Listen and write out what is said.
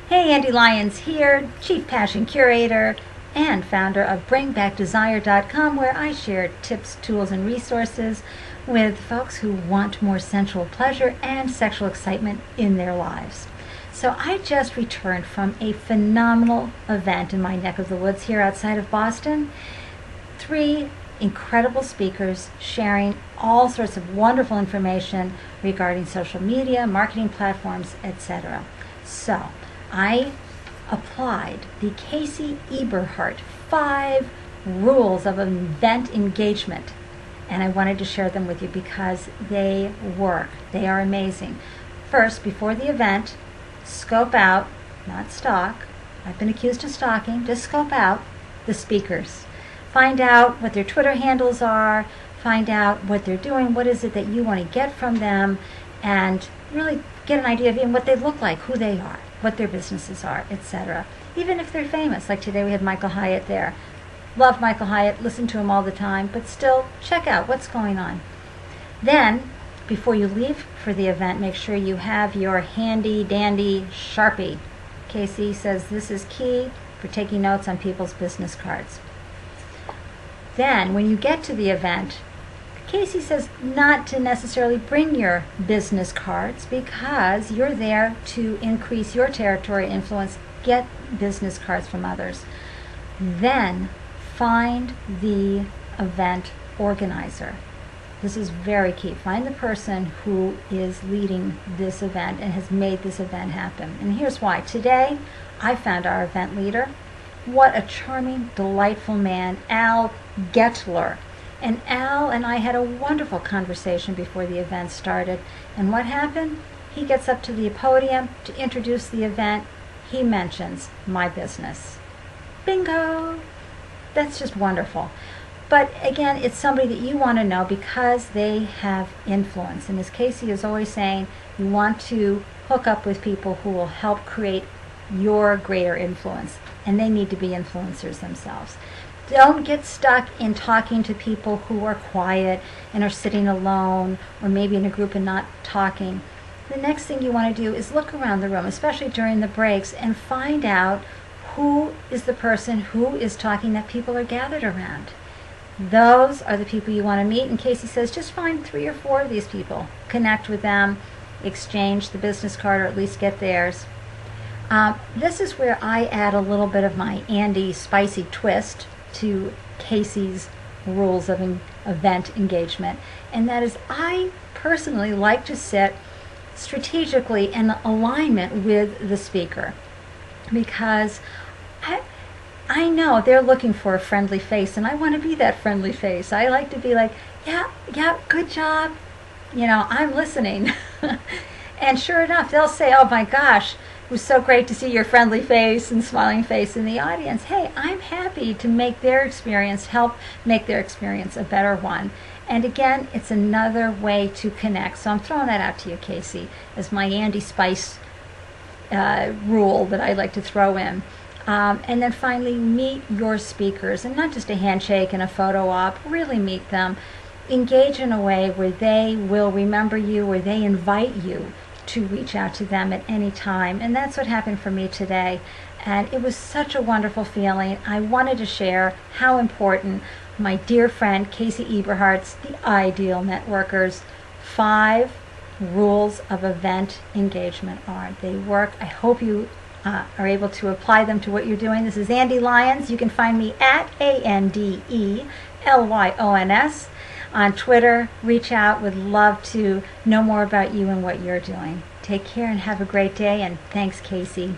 Hey, Ande Lyons here, Chief Passion Curator and founder of BringBackDesire.com, where I share tips, tools, and resources with folks who want more sensual pleasure and sexual excitement in their lives. So I just returned from a phenomenal event in my neck of the woods here outside of Boston. 3 incredible speakers sharing all sorts of wonderful information regarding social media, marketing platforms, etc. So I applied the Casey Eberhart 5 rules of event engagement, and I wanted to share them with you because they work. They are amazing. First, before the event, scope out, not stalk. I've been accused of stalking. Just scope out the speakers. Find out what their Twitter handles are. Find out what they're doing. What is it that you want to get from them, and really get an idea of what they look like, who they are, what their businesses are, etc. Even if they're famous, like today we had Michael Hyatt there. Love Michael Hyatt, listen to him all the time, but still check out what's going on. Then, before you leave for the event, make sure you have your handy dandy Sharpie. Casey says this is key for taking notes on people's business cards. Then, when you get to the event, Casey says not to necessarily bring your business cards because you're there to increase your territory influence, get business cards from others. Then find the event organizer. This is very key. Find the person who is leading this event and has made this event happen. And here's why. Today, I found our event leader. What a charming, delightful man, Al Gettler. And Al and I had a wonderful conversation before the event started. And what happened? He gets up to the podium to introduce the event. He mentions my business. Bingo! That's just wonderful. But again, it's somebody that you want to know because they have influence. And as Casey is always saying, you want to hook up with people who will help create your greater influence. And they need to be influencers themselves. Don't get stuck in talking to people who are quiet and are sitting alone or maybe in a group and not talking. The next thing you want to do is look around the room, especially during the breaks, and find out who is the person who is talking that people are gathered around. Those are the people you want to meet. And Casey says just find 3 or 4 of these people. Connect with them, exchange the business card, or at least get theirs. This is where I add a little bit of my Ande spicy twist to Casey's rules of event engagement, and that is I personally like to sit strategically in alignment with the speaker because I know they're looking for a friendly face, and I want to be that friendly face. I like to be like, yeah, good job, I'm listening. And sure enough, they'll say, oh my gosh, it was so great to see your friendly face and smiling face in the audience. Hey, I'm happy to help make their experience a better one. And again, it's another way to connect. So I'm throwing that out to you, Casey, as my Ande Spice rule that I like to throw in. And then finally, meet your speakers, and not just a handshake and a photo op. Really meet them. Engage in a way where they will remember you, where they invite you to reach out to them at any time. And that's what happened for me today. And it was such a wonderful feeling. I wanted to share how important my dear friend Casey Eberhart's The Ideal Networkers 5 rules of event engagement are. They work. I hope you are able to apply them to what you're doing. This is Ande Lyons. You can find me at ANDE LYONS on Twitter. Reach out. Would love to know more about you and what you're doing. Take care and have a great day, and thanks, Casey.